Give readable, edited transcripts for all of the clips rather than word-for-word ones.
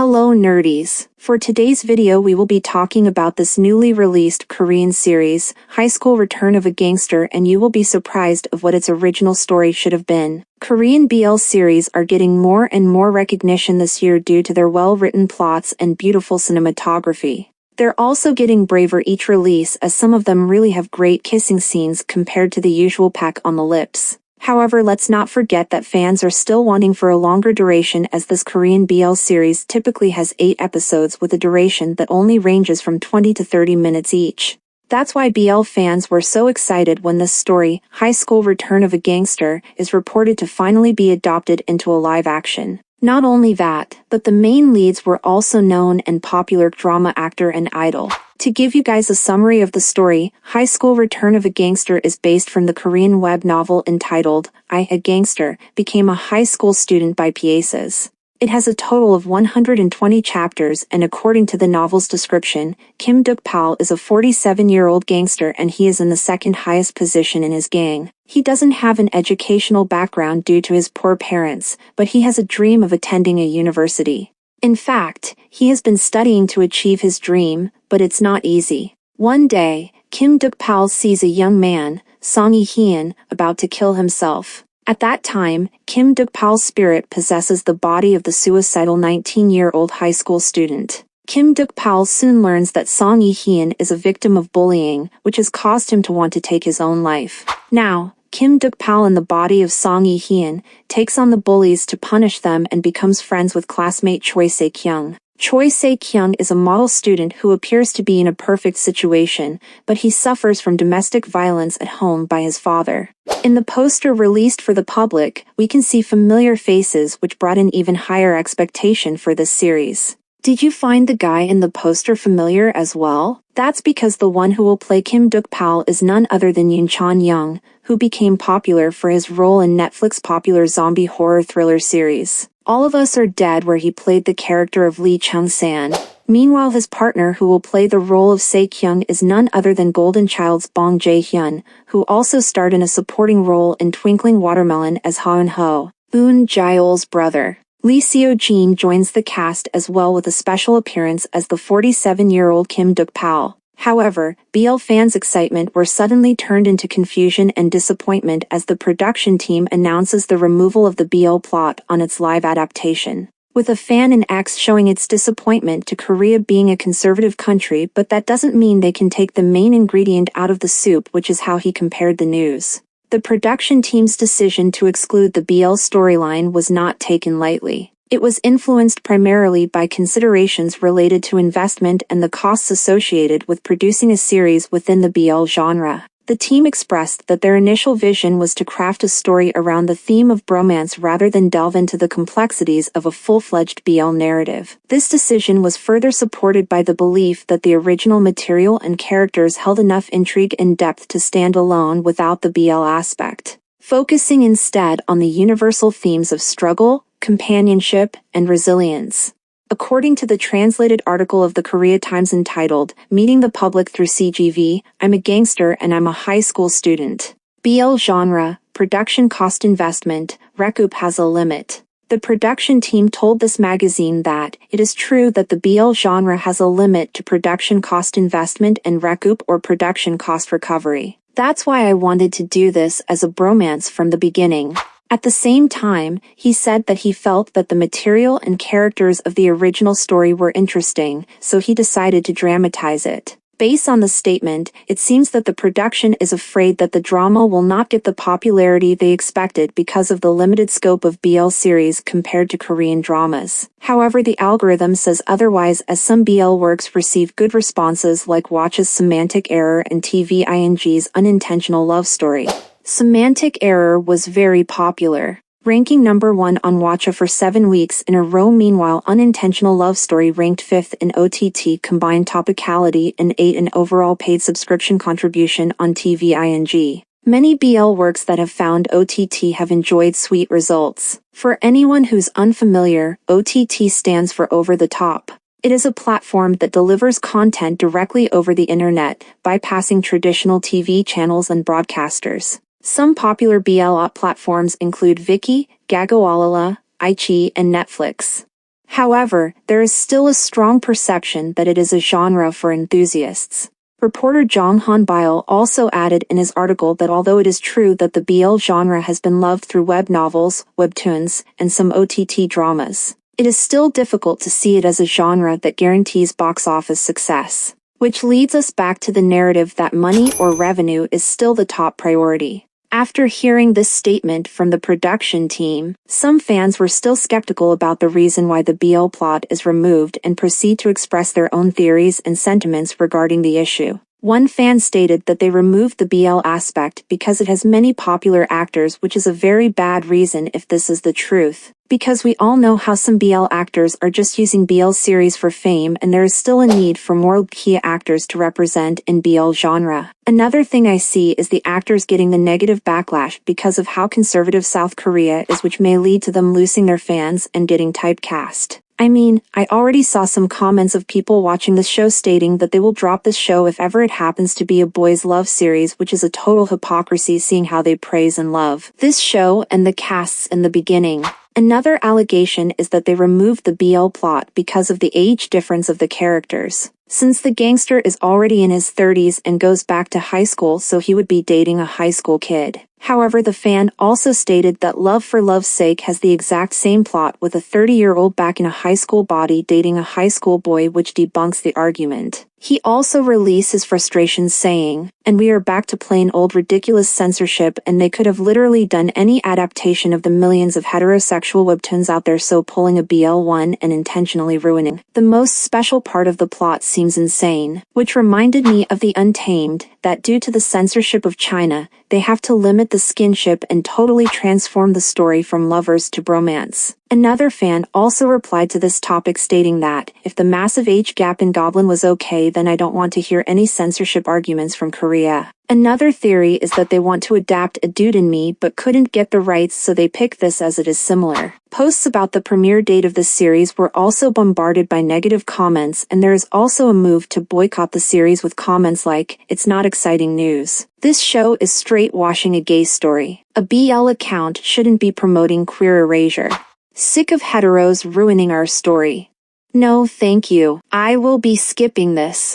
Hello nerdies! For today's video we will be talking about this newly released Korean series, High School Return of a Gangster, and you will be surprised of what its original story should have been. Korean BL series are getting more and more recognition this year due to their well-written plots and beautiful cinematography. They're also getting braver each release, as some of them really have great kissing scenes compared to the usual pack on the lips. However, let's not forget that fans are still wanting for a longer duration, as this Korean BL series typically has 8 episodes with a duration that only ranges from 20 to 30 minutes each. That's why BL fans were so excited when this story, High School Return of a Gangster, is reported to finally be adopted into a live action. Not only that, but the main leads were also known and popular drama actor and idol. To give you guys a summary of the story, High School Return of a Gangster is based from the Korean web novel entitled I, a Gangster, Became a High School Student by Pieces. It has a total of 120 chapters, and according to the novel's description, Kim Duk-pal is a 47-year-old gangster and he is in the second highest position in his gang. He doesn't have an educational background due to his poor parents, but he has a dream of attending a university. In fact, he has been studying to achieve his dream, but it's not easy. One day, Kim Duk-pal sees a young man, Song Yi-hyun, about to kill himself. At that time, Kim Duk-pal's spirit possesses the body of the suicidal 19-year-old high school student. Kim Duk-pal soon learns that Song Yi-hyun is a victim of bullying, which has caused him to want to take his own life. Now, Kim Duk-pal in the body of Song Yi-hyun takes on the bullies to punish them and becomes friends with classmate Choi Se-kyung. Choi Se-kyung is a model student who appears to be in a perfect situation, but he suffers from domestic violence at home by his father. In the poster released for the public, we can see familiar faces, which brought an even higher expectation for this series. Did you find the guy in the poster familiar as well? That's because the one who will play Kim Duk-pal is none other than Yoon Chan-young, who became popular for his role in Netflix's popular zombie horror thriller series All of Us Are Dead, where he played the character of Lee Chung-san. Meanwhile, his partner who will play the role of Se-kyung is none other than Golden Child's Bong Jae-hyun, who also starred in a supporting role in Twinkling Watermelon as Ha-eun-ho, Boon Jae-ol's brother. Lee Seo-jin joins the cast as well with a special appearance as the 47-year-old Kim Duk-pal. However, BL fans' excitement were suddenly turned into confusion and disappointment as the production team announces the removal of the BL plot on its live adaptation. With a fan in X showing its disappointment to Korea being a conservative country, but that doesn't mean they can take the main ingredient out of the soup, which is how he compared the news. The production team's decision to exclude the BL storyline was not taken lightly. It was influenced primarily by considerations related to investment and the costs associated with producing a series within the BL genre. The team expressed that their initial vision was to craft a story around the theme of bromance rather than delve into the complexities of a full-fledged BL narrative. This decision was further supported by the belief that the original material and characters held enough intrigue and depth to stand alone without the BL aspect, focusing instead on the universal themes of struggle, companionship, and resilience. According to the translated article of the Korea Times entitled, Meeting the Public Through CGV, I'm a Gangster and I'm a High School Student. BL genre, production cost investment, recoup has a limit. The production team told this magazine that, it is true that the BL genre has a limit to production cost investment and recoup or production cost recovery. That's why I wanted to do this as a bromance from the beginning. At the same time, he said that he felt that the material and characters of the original story were interesting, so he decided to dramatize it. Based on the statement, it seems that the production is afraid that the drama will not get the popularity they expected because of the limited scope of BL series compared to Korean dramas. However, the algorithm says otherwise, as some BL works receive good responses, like Watch's Semantic Error and TVING's Unintentional Love Story. Semantic Error was very popular, ranking number 1 on Watcha for 7 weeks in a row. Meanwhile, Unintentional Love Story ranked 5th in OTT combined topicality and 8th in overall paid subscription contribution on TVING. Many BL works that have found OTT have enjoyed sweet results. For anyone who's unfamiliar, OTT stands for Over the Top. It is a platform that delivers content directly over the internet, bypassing traditional TV channels and broadcasters. Some popular BL platforms include Viki, Gagawalala, iQIYI, and Netflix. However, there is still a strong perception that it is a genre for enthusiasts. Reporter Jong Han-byeol also added in his article that although it is true that the BL genre has been loved through web novels, webtoons, and some OTT dramas, it is still difficult to see it as a genre that guarantees box office success. Which leads us back to the narrative that money or revenue is still the top priority. After hearing this statement from the production team, some fans were still skeptical about the reason why the BL plot is removed and proceed to express their own theories and sentiments regarding the issue. One fan stated that they removed the BL aspect because it has many popular actors, which is a very bad reason if this is the truth. Because we all know how some BL actors are just using BL series for fame, and there is still a need for more key actors to represent in BL genre. Another thing I see is the actors getting the negative backlash because of how conservative South Korea is, which may lead to them losing their fans and getting typecast. I mean, I already saw some comments of people watching this show stating that they will drop this show if ever it happens to be a boys' love series, which is a total hypocrisy seeing how they praise and love this show and the casts in the beginning. Another allegation is that they removed the BL plot because of the age difference of the characters. Since the gangster is already in his 30s and goes back to high school, so he would be dating a high school kid. However, the fan also stated that Love for Love's Sake has the exact same plot with a 30-year-old back in a high school body dating a high school boy, which debunks the argument. He also released his frustrations saying, "And we are back to plain old ridiculous censorship, and they could have literally done any adaptation of the millions of heterosexual webtoons out there, so pulling a BL one and intentionally ruining the most special part of the plot seems insane." Which reminded me of the Untamed, that due to the censorship of China, they have to limit the skinship and totally transform the story from lovers to bromance. Another fan also replied to this topic stating that, if the massive age gap in Goblin was okay, then I don't want to hear any censorship arguments from Korea. Another theory is that they want to adapt A Dude in Me but couldn't get the rights, so they picked this as it is similar. Posts about the premiere date of this series were also bombarded by negative comments, and there is also a move to boycott the series with comments like, "It's not exciting news. This show is straight washing a gay story. A BL account shouldn't be promoting queer erasure. Sick of heteros ruining our story. No thank you. I will be skipping this.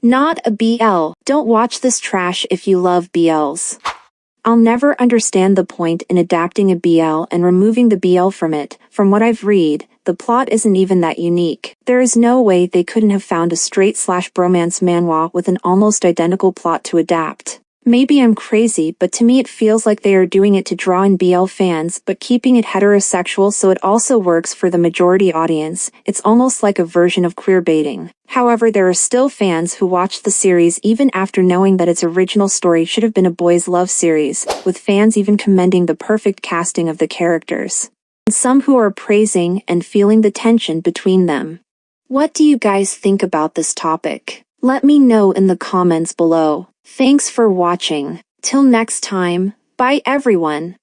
Not a BL. Don't watch this trash if you love BLs. I'll never understand the point in adapting a BL and removing the BL from it. From what I've read, the plot isn't even that unique. There is no way they couldn't have found a straight/bromance manhwa with an almost identical plot to adapt. Maybe I'm crazy, but to me it feels like they are doing it to draw in BL fans, but keeping it heterosexual so it also works for the majority audience. It's almost like a version of queerbaiting. However, there are still fans who watch the series even after knowing that its original story should have been a boys' love series, with fans even commending the perfect casting of the characters. And some who are praising and feeling the tension between them. What do you guys think about this topic? Let me know in the comments below. Thanks for watching. Till next time, bye everyone.